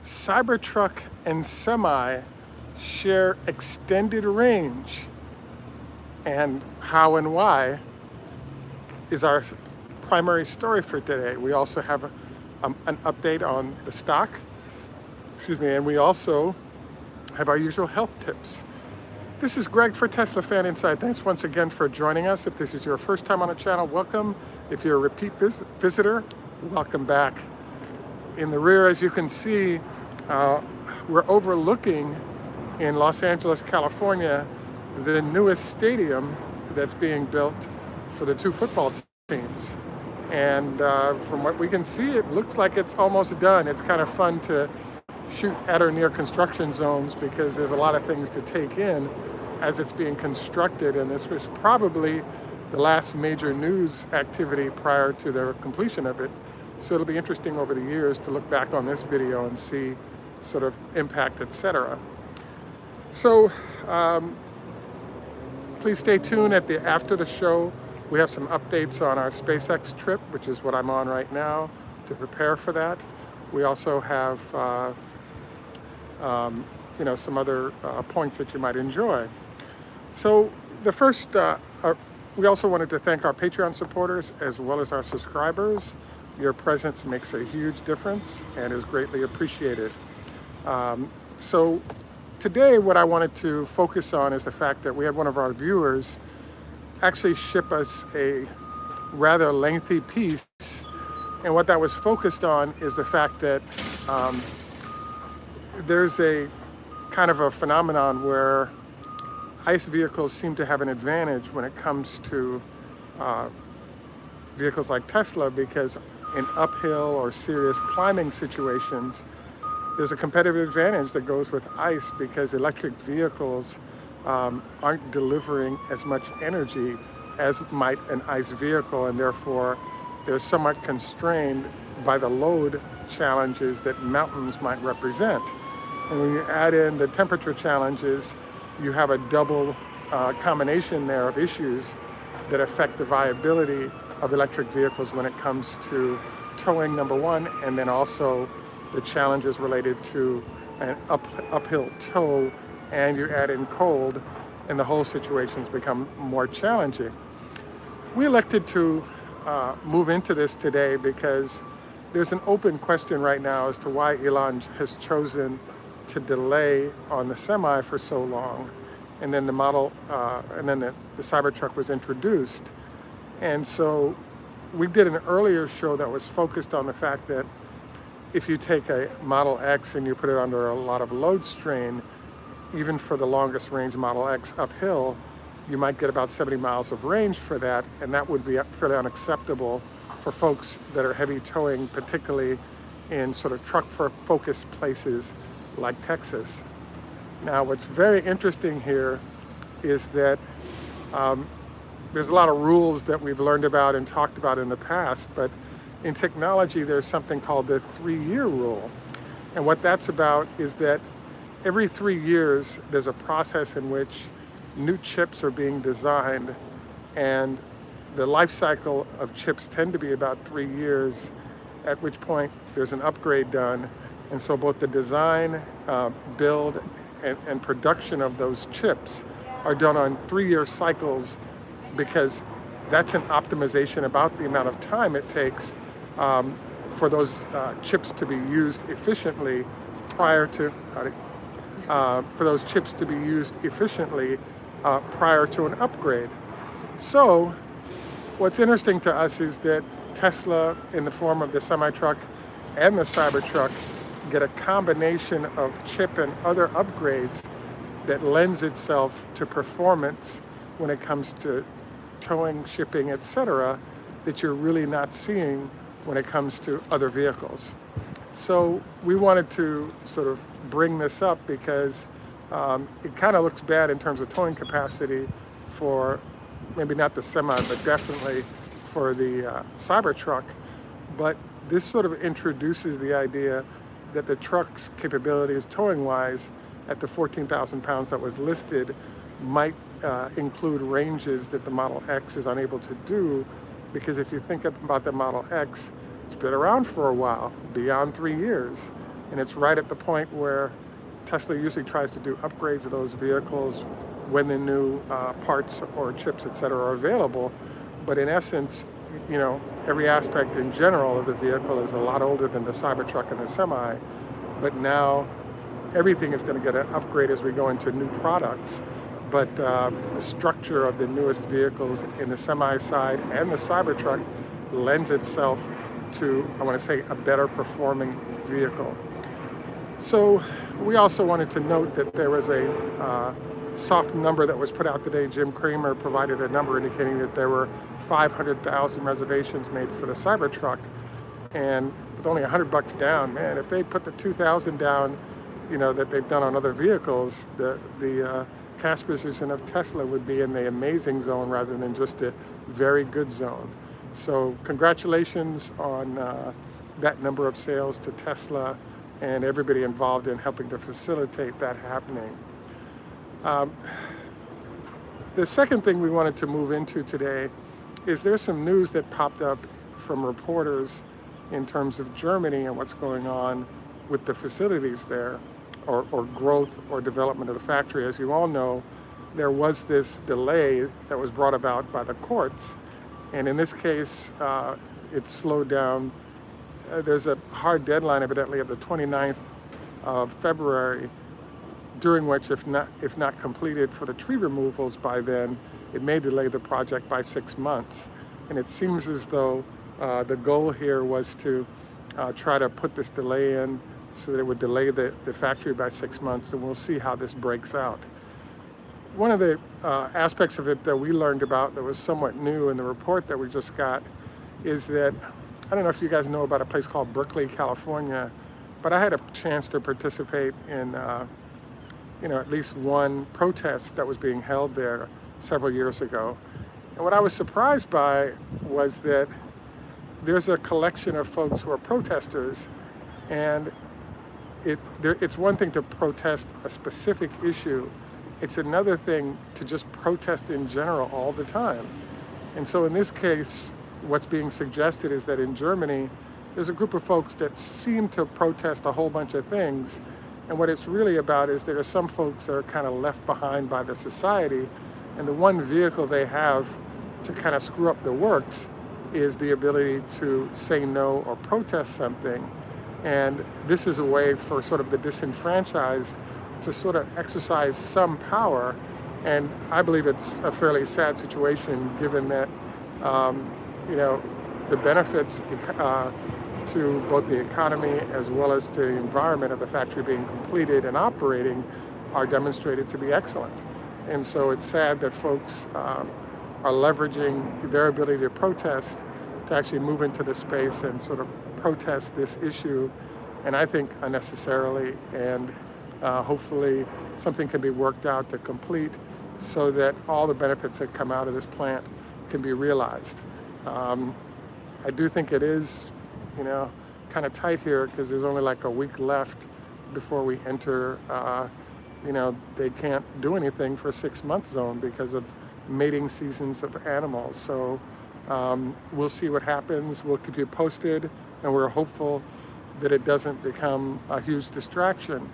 Cybertruck and Semi share extended range, and how and why is our primary story for today. We also have an update on the stock, and we also have our usual health tips. This is Greg for Teslafaninsight. Thanks once again for joining us. If this is your first time on the channel, welcome. If you're a repeat visitor, welcome back. In the rear, as you can see, we're overlooking in Los Angeles, California, the newest stadium that's being built for the two football teams. And from what we can see, it looks like it's almost done. It's kind of fun to shoot at or near construction zones because there's a lot of things to take in as it's being constructed, and this was probably the last major news activity prior to the completion of it. So it'll be interesting over the years to look back on this video and see sort of impact, etc. So please stay tuned after the show. We have some updates on our SpaceX trip, which is what I'm on right now, to prepare for that. We also have some other points that you might enjoy. So the first, we also wanted to thank our Patreon supporters as well as our subscribers. Your presence makes a huge difference and is greatly appreciated. So today what I wanted to focus on is the fact that we had one of our viewers actually ship us a rather lengthy piece. And what that was focused on is the fact that there's a kind of a phenomenon where ICE vehicles seem to have an advantage when it comes to vehicles like Tesla, because in uphill or serious climbing situations, there's a competitive advantage that goes with ICE because electric vehicles aren't delivering as much energy as might an ICE vehicle, and therefore they're somewhat constrained by the load challenges that mountains might represent. And when you add in the temperature challenges, you have a double combination there of issues that affect the viability of electric vehicles when it comes to towing, number one, and then also the challenges related to an uphill tow, and you add in cold, and the whole situations become more challenging. We elected to move into this today because there's an open question right now as to why Elon has chosen to delay on the Semi for so long, and then the Cybertruck was introduced. And so we did an earlier show that was focused on the fact that if you take a Model X and you put it under a lot of load strain, even for the longest range Model X uphill, you might get about 70 miles of range for that, and that would be fairly unacceptable for folks that are heavy towing, particularly in sort of truck-focused places like Texas. Now, what's very interesting here is that there's a lot of rules that we've learned about and talked about in the past, but in technology, there's something called the 3-year rule. And what that's about is that every 3 years, there's a process in which new chips are being designed, and the life cycle of chips tend to be about 3 years, at which point there's an upgrade done. And so both the design, build, and production of those chips are done on 3-year cycles, because that's an optimization about the amount of time it takes for those chips to be used efficiently prior to an upgrade. So what's interesting to us is that Tesla, in the form of the semi-truck and the Cybertruck, get a combination of chip and other upgrades that lends itself to performance when it comes to towing, shipping, etc., that you're really not seeing when it comes to other vehicles. So we wanted to sort of bring this up because it kind of looks bad in terms of towing capacity for maybe not the Semi, but definitely for the Cybertruck. But this sort of introduces the idea that the truck's capabilities towing-wise at the 14,000 pounds that was listed might include ranges that the Model X is unable to do, because if you think about the Model X, it's been around for a while, beyond 3 years. And it's right at the point where Tesla usually tries to do upgrades of those vehicles when the new parts or chips, et cetera, are available. But in essence, every aspect in general of the vehicle is a lot older than the Cybertruck and the Semi. But now everything is going to get an upgrade as we go into new products. But the structure of the newest vehicles in the Semi side and the Cybertruck lends itself to, I want to say, a better performing vehicle. So we also wanted to note that there was a soft number that was put out today. Jim Cramer provided a number indicating that there were 500,000 reservations made for the Cybertruck, and with only $100 down, man, if they put the 2,000 down, that they've done on other vehicles, the cash position of Tesla would be in the amazing zone rather than just the very good zone. So congratulations on that number of sales to Tesla and everybody involved in helping to facilitate that happening. The second thing we wanted to move into today is there's some news that popped up from reporters in terms of Germany and what's going on with the facilities there, or growth or development of the factory. As you all know, there was this delay that was brought about by the courts, and in this case, it slowed down. There's a hard deadline, evidently, of the 29th of February, during which, if not completed for the tree removals by then, it may delay the project by 6 months. And it seems as though the goal here was to try to put this delay in so that it would delay the factory by 6 months, and we'll see how this breaks out. One of the aspects of it that we learned about that was somewhat new in the report that we just got is that, I don't know if you guys know about a place called Berkeley, California, but I had a chance to participate in at least one protest that was being held there several years ago. And what I was surprised by was that there's a collection of folks who are protesters, and it's one thing to protest a specific issue. It's another thing to just protest in general all the time. And so in this case, what's being suggested is that in Germany, there's a group of folks that seem to protest a whole bunch of things. And what it's really about is there are some folks that are kind of left behind by the society. And the one vehicle they have to kind of screw up the works is the ability to say no or protest something. And this is a way for sort of the disenfranchised to sort of exercise some power. And I believe it's a fairly sad situation given that, the benefits to both the economy as well as to the environment of the factory being completed and operating are demonstrated to be excellent. And so it's sad that folks are leveraging their ability to protest to actually move into the space and sort of protest this issue, and I think unnecessarily, and hopefully something can be worked out to complete so that all the benefits that come out of this plant can be realized. I do think it is, kind of tight here because there's only like a week left before we enter, they can't do anything for 6 month zone because of mating seasons of animals. So we'll see what happens. We'll keep you posted, and we're hopeful that it doesn't become a huge distraction.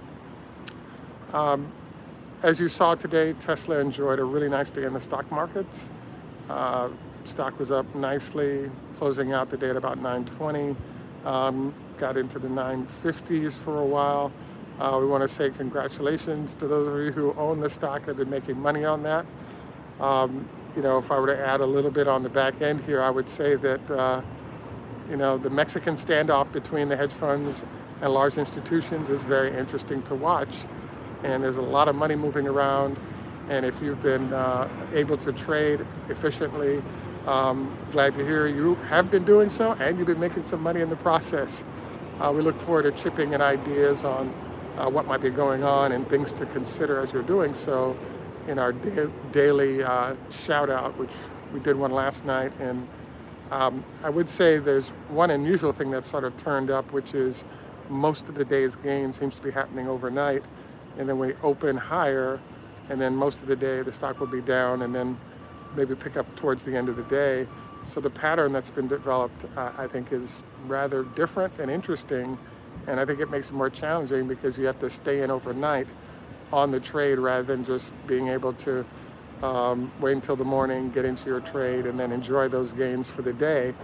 As you saw today, Tesla enjoyed a really nice day in the stock markets. Stock was up nicely, closing out the day at about 920. Got into the 950s for a while. We want to say congratulations to those of you who own the stock and have been making money on that. If I were to add a little bit on the back end here, I would say that, the Mexican standoff between the hedge funds and large institutions is very interesting to watch. And there's a lot of money moving around. And if you've been able to trade efficiently, glad to hear you have been doing so, and you've been making some money in the process. We look forward to chipping in ideas on what might be going on and things to consider as you're doing so in our daily shout out, which we did one last night. And I would say there's one unusual thing that's sort of turned up, which is most of the day's gain seems to be happening overnight, and then we open higher, and then most of the day the stock will be down, and then maybe pick up towards the end of the day. So the pattern that's been developed, I think, is rather different and interesting, And I think it makes it more challenging because you have to stay in overnight on the trade rather than just being able to wait until the morning, get into your trade, and then enjoy those gains for the day.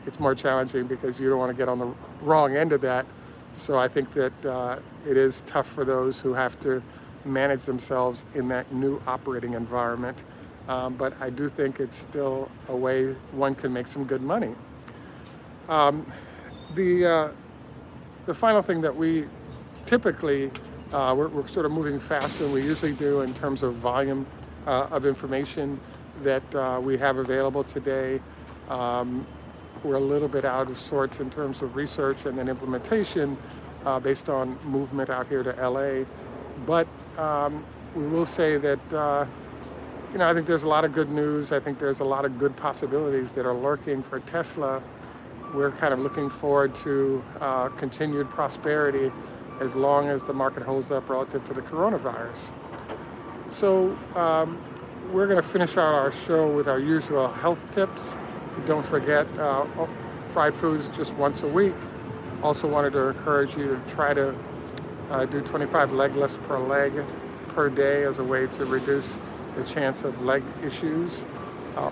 It's more challenging because you don't want to get on the wrong end of that. So I think that it is tough for those who have to manage themselves in that new operating environment. But I do think it's still a way one can make some good money. The final thing that we typically, we're sort of moving faster than we usually do in terms of volume of information that we have available today. We're a little bit out of sorts in terms of research and then implementation based on movement out here to LA. But we will say that, I think there's a lot of good news. I think there's a lot of good possibilities that are lurking for Tesla. We're kind of looking forward to continued prosperity as long as the market holds up relative to the coronavirus. So we're going to finish out our show with our usual health tips. Don't forget, fried foods just once a week. Also wanted to encourage you to try to do 25 leg lifts per leg per day as a way to reduce the chance of leg issues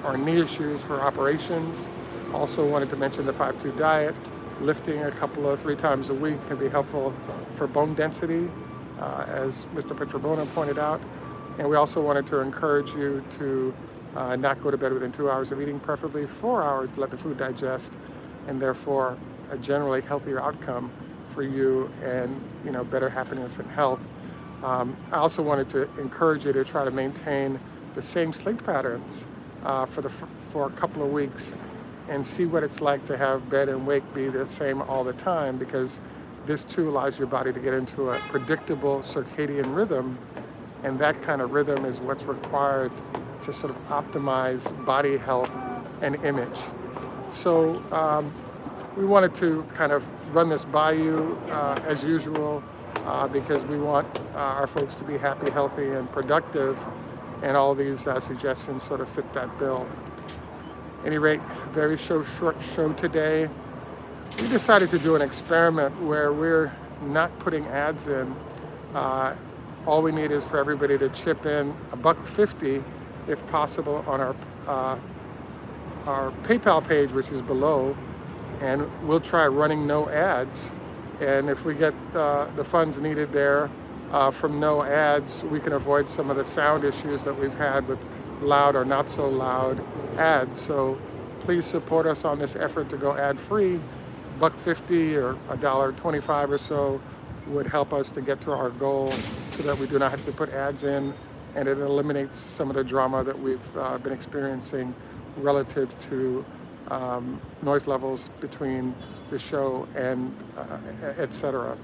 or knee issues for operations. Also wanted to mention the 5-2 diet. Lifting a couple of 3 times a week can be helpful for bone density, as Mr. Petrobona pointed out. And we also wanted to encourage you to not go to bed within 2 hours of eating, preferably 4 hours to let the food digest, and therefore a generally healthier outcome for you and better happiness and health. I also wanted to encourage you to try to maintain the same sleep patterns for a couple of weeks and see what it's like to have bed and wake be the same all the time, because this too allows your body to get into a predictable circadian rhythm, and that kind of rhythm is what's required to sort of optimize body health and image. So we wanted to kind of run this by you as usual because we want our folks to be happy, healthy, and productive, and all these suggestions sort of fit that bill. At any rate, very short show today. We decided to do an experiment where we're not putting ads in. All we need is for everybody to chip in $1.50, if possible, on our PayPal page, which is below, and we'll try running no ads. And if we get the funds needed there from no ads, we can avoid some of the sound issues that we've had with loud or not so loud ads. So please support us on this effort to go ad-free. $1.50 or $1.25 or so would help us to get to our goal so that we do not have to put ads in, and it eliminates some of the drama that we've been experiencing relative to noise levels between the show and etc.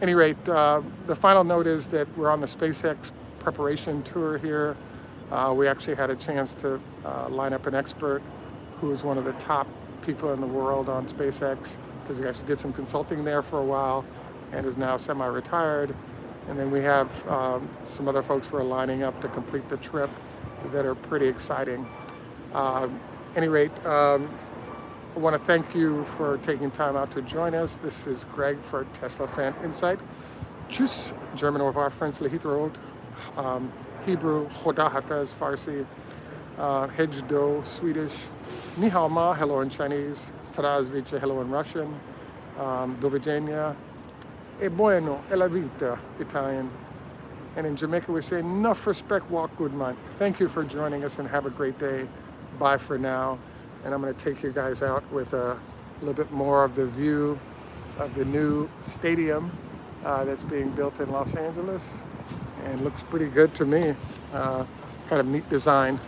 Any rate, the final note is that we're on the SpaceX preparation tour here. We actually had a chance to line up an expert who is one of the top people in the world on SpaceX, because he actually did some consulting there for a while and is now semi-retired. And then we have some other folks who are lining up to complete the trip that are pretty exciting. Any rate, I want to thank you for taking time out to join us. This is Greg for Teslafaninsight. Tschüss, German over French, Lehitrod, Hebrew, Choda Hafez, Farsi, Hejdo, Swedish, Ni hao ma, hello in Chinese, Zdravstvuyte, hello in Russian, Do vidzenia, e bueno, e la vita, Italian. And in Jamaica we say, enough respect, walk good man. Thank you for joining us and have a great day. Bye for now. And I'm going to take you guys out with a little bit more of the view of the new stadium that's being built in Los Angeles, and looks pretty good to me. Kind of neat design.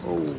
Oh.